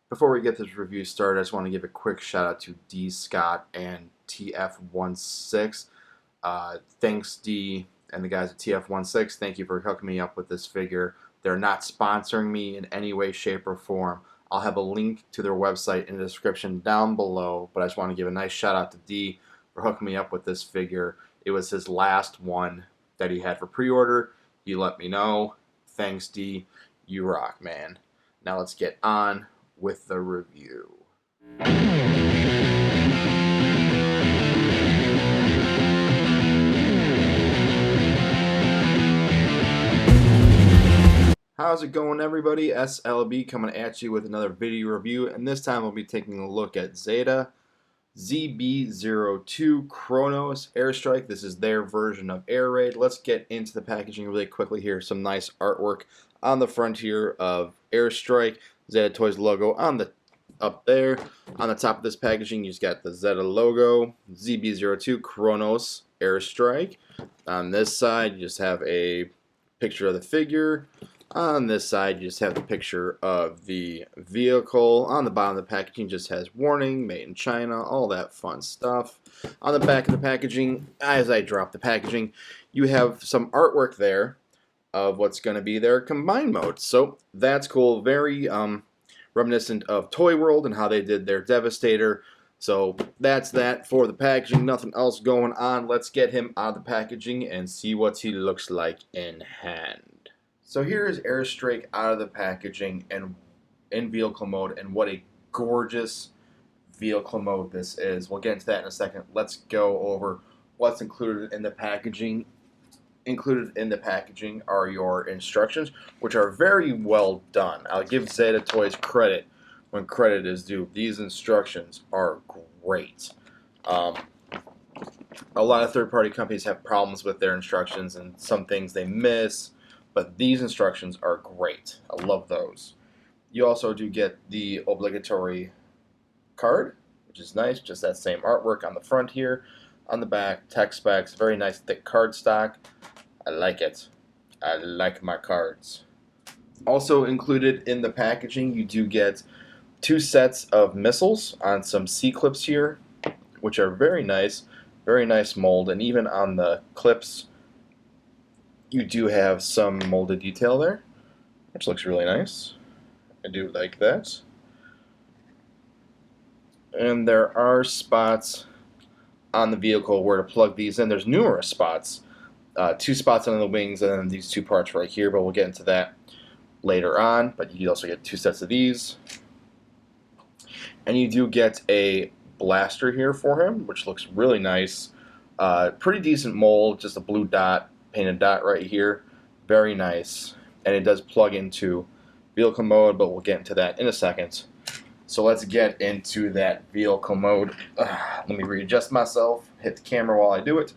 Before we get this review started, I just want to give a quick shout out to D. Scott and TF16. Thanks, D, and the guys at TF16. Thank you for hooking me up with this figure. They're not sponsoring me in any way, shape, or form. I'll have a link to their website in the description down below, but I just want to give a nice shout out to D for hooking me up with this figure. It was his last one that he had for pre-order. He let me know. Thanks, D. You rock, man. Now let's get on with the review. How's it going, everybody? S.L.B coming at you with another video review, and this time we'll be taking a look at Zeta ZB-02 Kronos Airstrike. This is their version of Air Raid. Let's get into the packaging really quickly here. Some nice artwork on the front here of Airstrike. Zeta Toys logo on the up there. On the top of this packaging, you just got the Zeta logo, ZB-02 Kronos Airstrike. On this side, you just have a picture of the figure. On this side, you just have the picture of the vehicle. On the bottom of the packaging just has warning, made in China, all that fun stuff. On the back of the packaging, as I drop the packaging, you have some artwork there of what's going to be their combined mode. So that's cool. Very reminiscent of Toy World and how they did their Devastator. So that's that for the packaging. Nothing else going on. Let's get him out of the packaging and see what he looks like in hand. So here is Airstrike out of the packaging and in vehicle mode, and what a gorgeous vehicle mode this is. We'll get into that in a second. Let's go over what's included in the packaging. Included in the packaging are your instructions, which are very well done. I'll give Zeta Toys credit when credit is due. These instructions are great. A lot of third-party companies have problems with their instructions and some things they miss, but these instructions are great. I love those. You also do get the obligatory card, which is nice, just that same artwork on the front here. On the back, tech specs, very nice thick card stock. I like it. I like my cards. Also included in the packaging, you do get 2 sets of missiles on some C-clips here, which are very nice mold, and even on the clips, you do have some molded detail there, which looks really nice. I do like that. And there are spots on the vehicle where to plug these in. There's numerous spots. 2 spots on the wings and then these 2 parts right here, but we'll get into that later on. But you also get 2 sets of these. And you do get a blaster here for him, which looks really nice. Pretty decent mold, just a blue dot, painted dot right here. Very nice. And it does plug into vehicle mode, but we'll get into that in a second. So let's get into that vehicle mode. Let me readjust myself, hit the camera while I do it,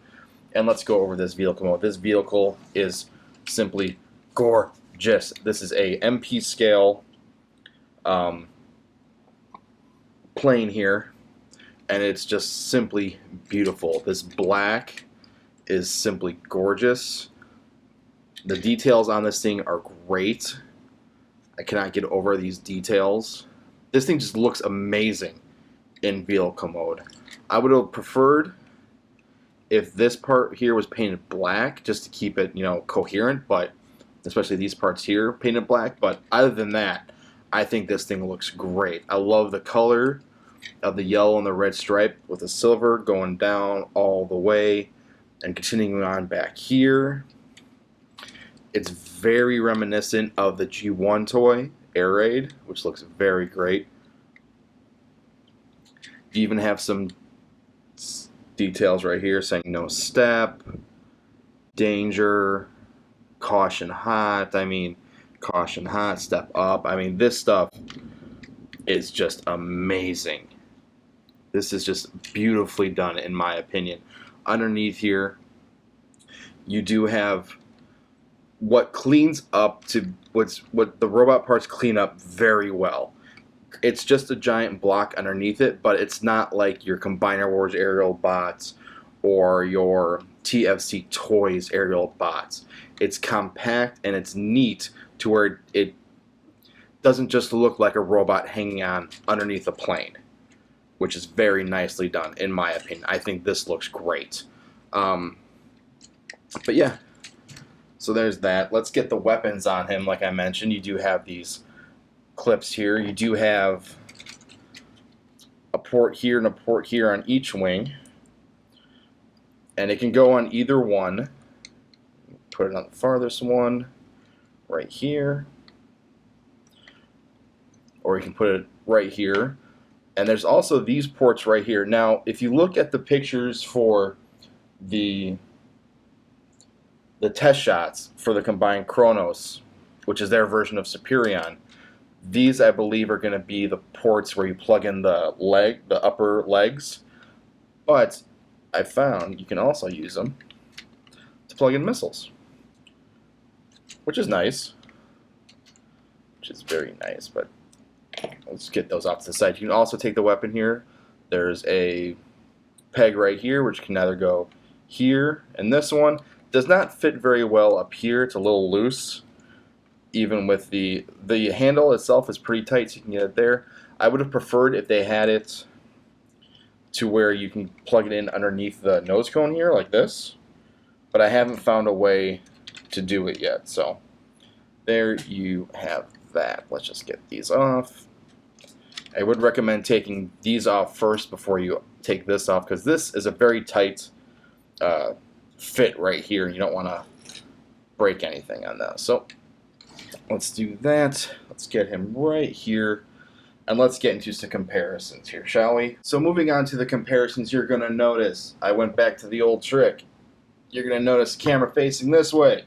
and let's go over this vehicle mode. This vehicle is simply gorgeous. This is a MP scale plane here, and it's just simply beautiful. This black is simply gorgeous. The details on this thing are great. I cannot get over these details. This thing just looks amazing in vehicle mode. I would have preferred if this part here was painted black just to keep it, coherent, but especially these parts here painted black. But other than that, I think this thing looks great. I love the color of the yellow and the red stripe with the silver going down all the way and continuing on back here. It's very reminiscent of the G1 toy, Air Raid, which looks very great. You even have some details right here saying no step, danger, caution hot. Caution hot, step up. This stuff is just amazing. This is just beautifully done in my opinion. Underneath here, you do have what cleans up to what the robot parts clean up very well. It's just a giant block underneath it, but it's not like your Combiner Wars aerial bots or your TFC Toys aerial bots. It's compact and it's neat to where it doesn't just look like a robot hanging on underneath a plane, which is very nicely done, in my opinion. I think this looks great. But yeah, so there's that. Let's get the weapons on him. Like I mentioned, you do have these clips here. You do have a port here and a port here on each wing. And it can go on either one. Put it on the farthest one, right here. Or you can put it right here. And there's also these ports right here. Now, if you look at the pictures for the test shots for the combined Kronos, which is their version of Superion, these I believe are going to be the ports where you plug in the upper legs. But I found you can also use them to plug in missiles, which is nice. Which is very nice, but let's get those off to the side. You can also take the weapon here. There's a peg right here, which can either go here, and this one does not fit very well up here. It's a little loose. Even with the handle itself is pretty tight, so you can get it there. I would have preferred if they had it to where you can plug it in underneath the nose cone here, like this. But I haven't found a way to do it yet, so there you have that. Let's just get these off. I would recommend taking these off first before you take this off, because this is a very tight fit right here. You don't want to break anything on that. So let's do that. Let's get him right here. And let's get into some comparisons here, shall we? So moving on to the comparisons, you're going to notice, I went back to the old trick. You're going to notice the camera facing this way.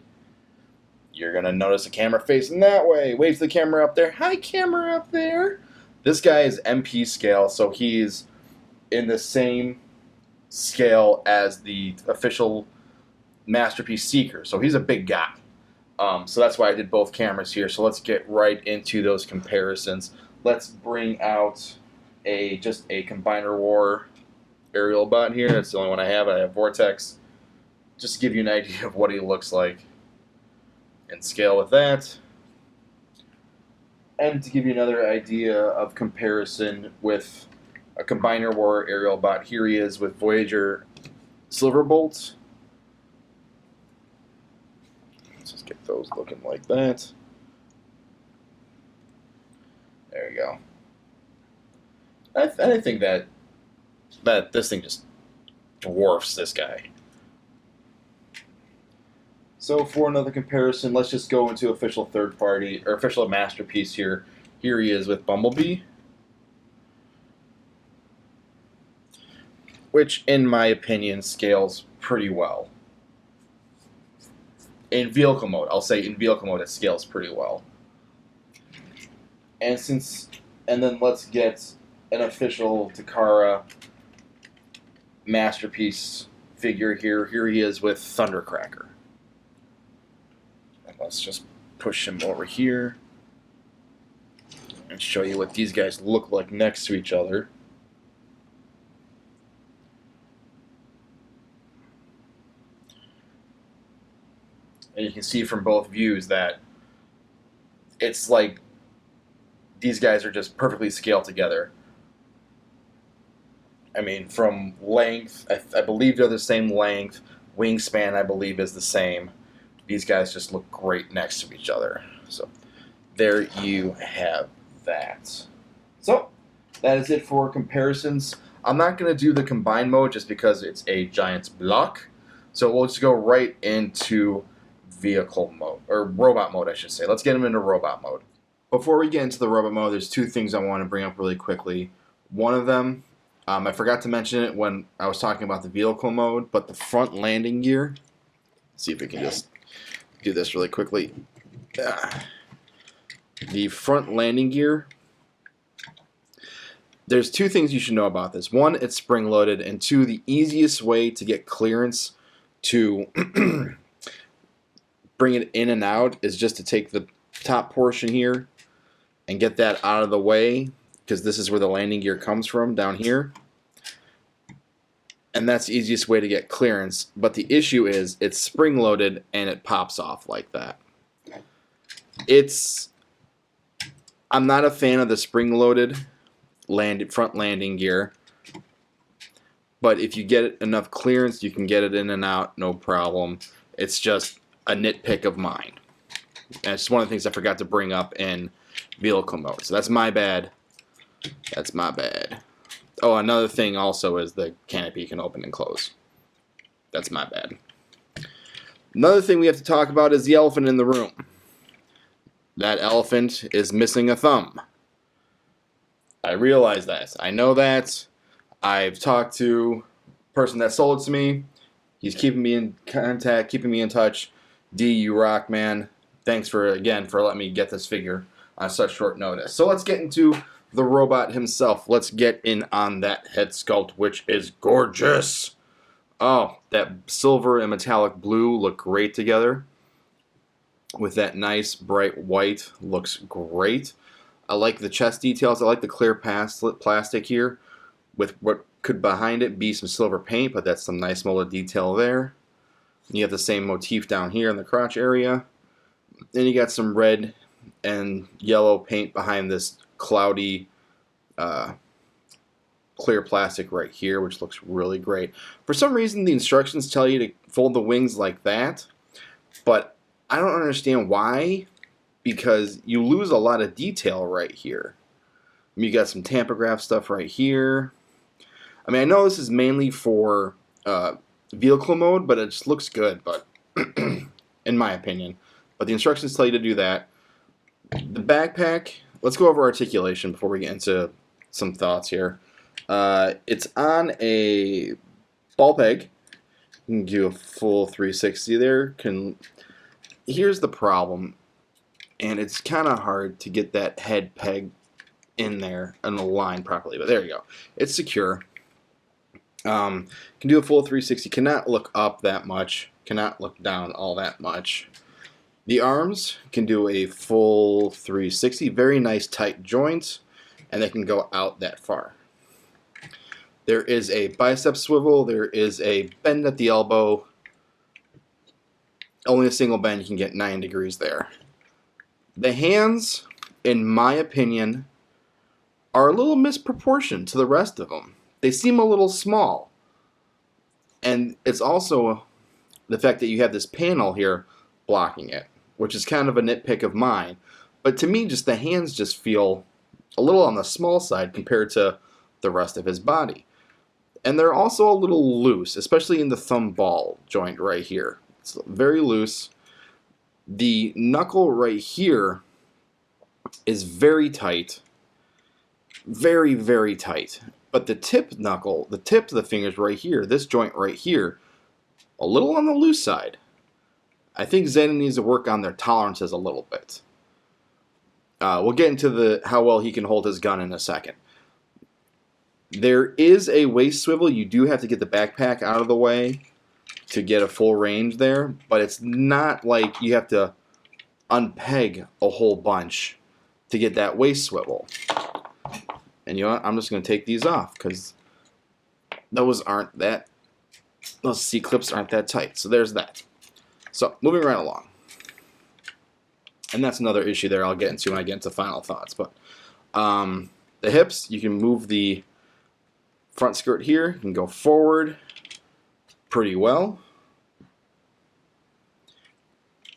You're going to notice the camera facing that way. Wave the camera up there. Hi, camera up there. This guy is MP scale, so he's in the same scale as the official Masterpiece Seeker. So he's a big guy. So that's why I did both cameras here. So let's get right into those comparisons. Let's bring out just a Combiner War aerial bot here. That's the only one I have. I have Vortex. Just to give you an idea of what he looks like and scale with that. And to give you another idea of comparison with a Combiner War aerial bot, here he is with Voyager Silverbolt. Let's just get those looking like that. There you go. I think that this thing just dwarfs this guy. So for another comparison, let's just go into official third party, or official Masterpiece here. Here he is with Bumblebee, which in my opinion scales pretty well. In vehicle mode, I'll say in vehicle mode it scales pretty well. And then let's get an official Takara Masterpiece figure here. Here he is with Thundercracker. And let's just push him over here and show you what these guys look like next to each other. And you can see from both views that it's like these guys are just perfectly scaled together. I mean, from length, I believe they're the same length. Wingspan, I believe, is the same. These guys just look great next to each other. So there you have that. So that is it for comparisons. I'm not going to do the combined mode just because it's a giant block. So we'll just go right into vehicle mode, or robot mode, I should say. Let's get them into robot mode. Before we get into the robot mode, there's two things I want to bring up really quickly. One of them, I forgot to mention it when I was talking about the vehicle mode, but the front landing gear, let's see if we can just do this really quickly. The front landing gear, there's two things you should know about this. One, it's spring-loaded, and two, the easiest way to get clearance to bring it in and out is just to take the top portion here and get that out of the way, because this is where the landing gear comes from, down here. And that's the easiest way to get clearance. But the issue is it's spring-loaded and it pops off like that. It's I'm not a fan of the spring-loaded front landing gear, but if you get enough clearance, you can get it in and out, no problem. It's just a nitpick of mine. And it's one of the things I forgot to bring up in vehicle mode. So that's my bad. That's my bad. Oh, another thing also is the canopy can open and close. That's my bad. Another thing we have to talk about is the elephant in the room. That elephant is missing a thumb. I realize that. I know that. I've talked to a person that sold it to me. He's keeping me in contact, keeping me in touch. D, you rock, man. Thanks for letting me get this figure on such short notice. So let's get into the robot himself. Let's get in on that head sculpt, which is gorgeous. Oh, that silver and metallic blue look great together. With that nice bright white, looks great. I like the chest details. I like the clear plastic here with what could behind it be some silver paint, but that's some nice molded detail there. And you have the same motif down here in the crotch area. Then you got some red and yellow paint behind this cloudy clear plastic right here, which looks really great. For some reason, the instructions tell you to fold the wings like that, but I don't understand why, because you lose a lot of detail right here. You got some tampograph stuff right here. I mean, I know this is mainly for vehicle mode, but it just looks good, but in my opinion. But the instructions tell you to do that. The backpack, let's go over articulation before we get into some thoughts here. It's on a ball peg. You can do a full 360 there. Here's the problem, and it's kind of hard to get that head peg in there and aligned properly, but there you go. It's secure. Can do a full 360. Cannot look up that much. Cannot look down all that much. The arms can do a full 360. Very nice tight joints, and they can go out that far. There is a bicep swivel. There is a bend at the elbow. Only a single bend, you can get 9 degrees there. The hands, in my opinion, are a little misproportioned to the rest of them. They seem a little small. And it's also the fact that you have this panel here blocking it, which is kind of a nitpick of mine. But to me, just the hands just feel a little on the small side compared to the rest of his body. And they're also a little loose, especially in the thumb ball joint right here. It's very loose. The knuckle right here is very tight. Very, very tight. But the tip knuckle, the tips of the fingers right here, this joint right here, a little on the loose side. I think Zeta needs to work on their tolerances a little bit. We'll get into how well he can hold his gun in a second. There is a waist swivel. You do have to get the backpack out of the way to get a full range there, but it's not like you have to unpeg a whole bunch to get that waist swivel. And you know what? I'm just going to take these off because those C-clips aren't that tight. So there's that. So moving right along. And that's another issue there I'll get into when I get into final thoughts. But the hips, you can move the front skirt here. You can go forward pretty well.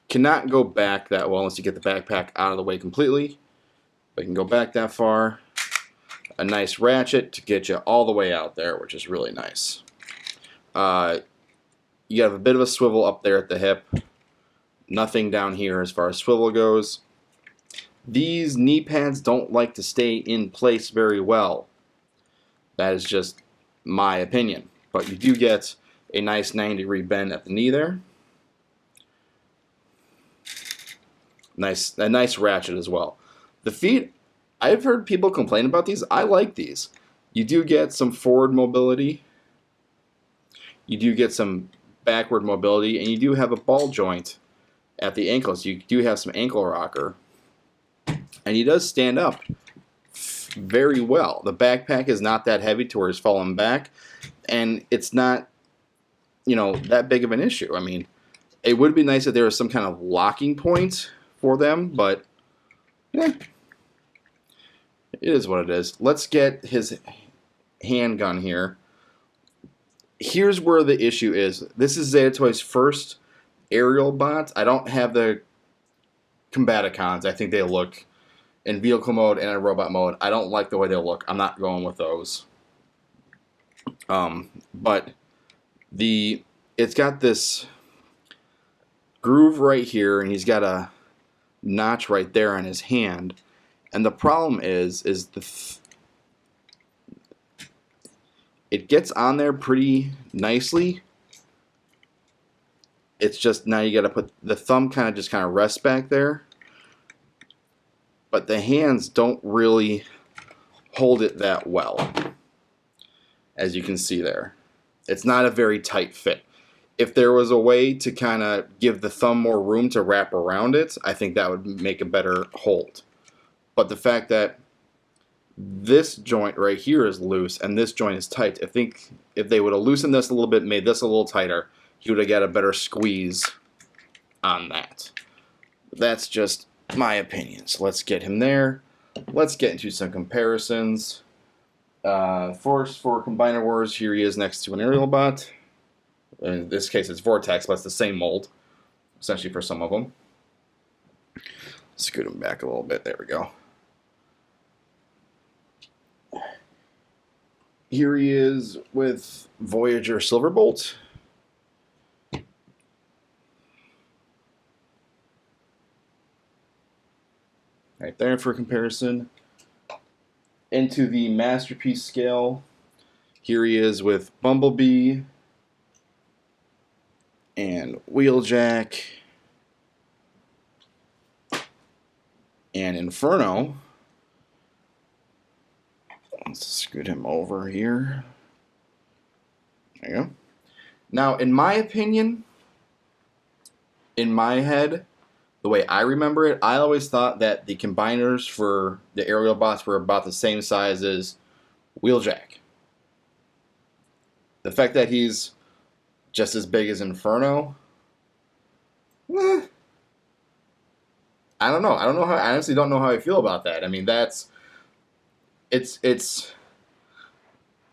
Cannot go back that well unless you get the backpack out of the way completely. But you can go back that far. A nice ratchet to get you all the way out there, which is really nice. You have a bit of a swivel up there at the hip. Nothing down here as far as swivel goes. These knee pads don't like to stay in place very well. That is just my opinion. But you do get a nice 90-degree bend at the knee there. A nice ratchet as well. The feet, I've heard people complain about these. I like these. You do get some forward mobility. You do get some backward mobility, and you do have a ball joint at the ankles. You do have some ankle rocker. And he does stand up very well. The backpack is not that heavy to where he's falling back, and it's not, that big of an issue. I mean, it would be nice if there was some kind of locking point for them, but yeah, It is what it is. Let's get his handgun here. Here's where the issue is. This is Zeta Toy's first aerial bot. I don't have the Combaticons. I think they look in vehicle mode and in robot mode. I don't like the way they look. I'm not going with those. But it's got this groove right here, and he's got a notch right there on his hand. And the problem is it gets on there pretty nicely. It's just now you got to put the thumb kind of rests back there, but the hands don't really hold it that well, as you can see there. It's not a very tight fit. If there was a way to kind of give the thumb more room to wrap around it, I think that would make a better hold. But the fact that this joint right here is loose and this joint is tight, I think if they would have loosened this a little bit, made this a little tighter, he would have got a better squeeze on that. That's just my opinion. So let's get him there. Let's get into some comparisons. For Combiner Wars, here he is next to an aerial bot. In this case, it's Vortex, but it's the same mold, essentially, for some of them. Scoot him back a little bit. There we go. Here he is with Voyager Silverbolt. Right there for comparison. Into the Masterpiece scale, here he is with Bumblebee and Wheeljack and Inferno. Let's scoot him over here. There you go. Now, in my opinion, in my head, the way I remember it, I always thought that the combiners for the aerial bots were about the same size as Wheeljack. The fact that he's just as big as Inferno, I don't know. I honestly don't know how I feel about that. I mean, it's.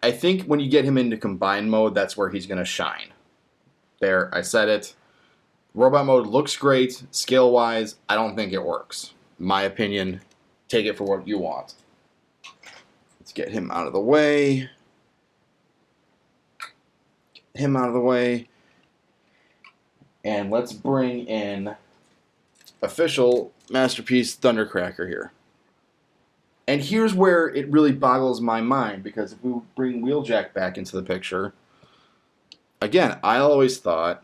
I think when you get him into combined mode, that's where he's going to shine. There, I said it. Robot mode looks great. Scale-wise, I don't think it works. My opinion, take it for what you want. Let's get him out of the way. Get him out of the way. And let's bring in official Masterpiece Thundercracker here. And here's where it really boggles my mind, because if we bring Wheeljack back into the picture, again, I always thought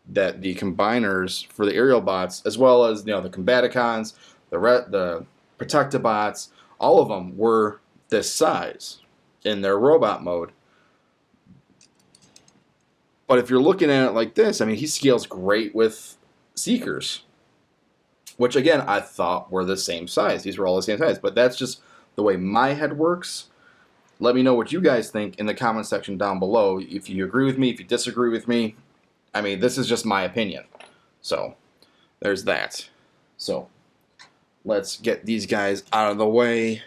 that the combiners for the aerial bots, as well as the Combaticons, the Protectobots, all of them were this size in their robot mode. But if you're looking at it like this, I mean, he scales great with Seekers, which again I thought were the same size. These were all the same size, but that's just the way my head works. Let me know what you guys think in the comment section down below. If you agree with me, if you disagree with me. I mean, this is just my opinion. So, there's that. So, let's get these guys out of the way,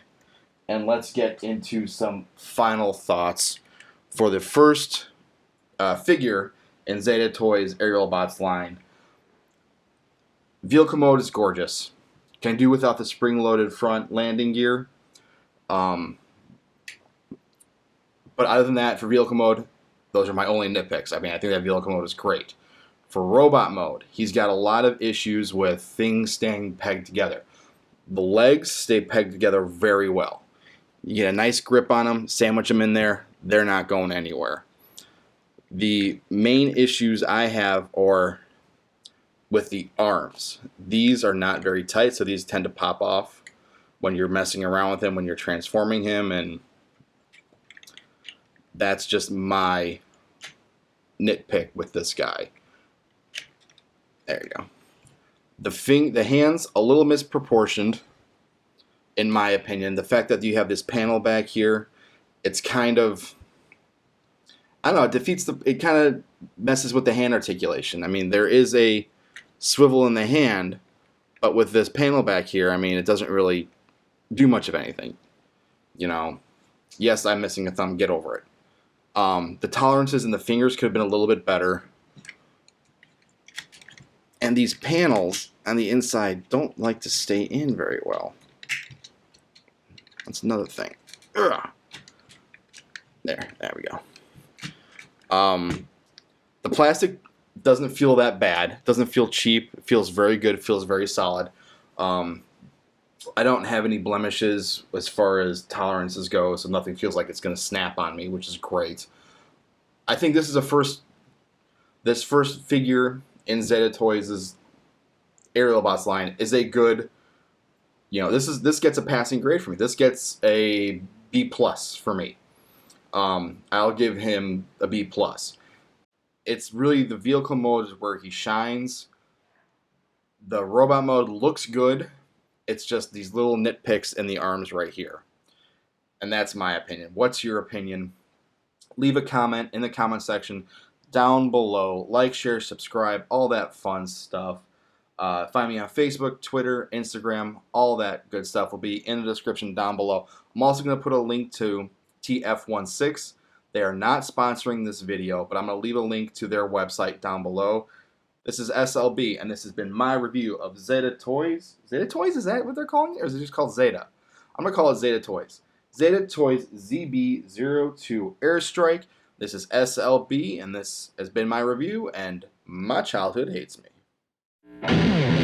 and let's get into some final thoughts for the first figure in Zeta Toys Aerial Bots line. Vehicle mode is gorgeous. Can do without the spring-loaded front landing gear. But other than that, for vehicle mode, those are my only nitpicks. I mean, I think that vehicle mode is great. For robot mode, he's got a lot of issues with things staying pegged together. The legs stay pegged together very well. You get a nice grip on them, sandwich them in there, they're not going anywhere. The main issues I have are with the arms. These are not very tight, so these tend to pop off when you're messing around with him, when you're transforming him, and that's just my nitpick with this guy. There you go. The hands, a little misproportioned, in my opinion. The fact that you have this panel back here, it's kind of, I don't know, it kind of messes with the hand articulation. I mean, there is a swivel in the hand, but with this panel back here, I mean, it doesn't really do much of anything. You know, yes, I'm missing a thumb. Get over it. The tolerances in the fingers could have been a little bit better. And these panels on the inside don't like to stay in very well. That's another thing. Ugh. There we go. The plastic doesn't feel that bad. Doesn't feel cheap. It feels very good. It feels very solid. I don't have any blemishes as far as tolerances go, so nothing feels like it's going to snap on me, which is great. I think this is this first figure in Zeta Toys' Aerial Bots line is a good, this gets a passing grade for me. This gets a B+ for me. I'll give him a B+. It's really the vehicle mode is where he shines. The robot mode looks good. It's just these little nitpicks in the arms right here. And that's my opinion. What's your opinion? Leave a comment in the comment section down below. Like, share, subscribe, all that fun stuff. Find me on Facebook, Twitter, Instagram. All that good stuff will be in the description down below. I'm also going to put a link to TF16. They are not sponsoring this video, but I'm going to leave a link to their website down below. This is S.L.B, and this has been my review of Zeta Toys. Zeta Toys, is that what they're calling it? Or is it just called Zeta? I'm going to call it Zeta Toys. Zeta Toys ZB-02 Airstrike. This is S.L.B, and this has been my review, and my childhood hates me.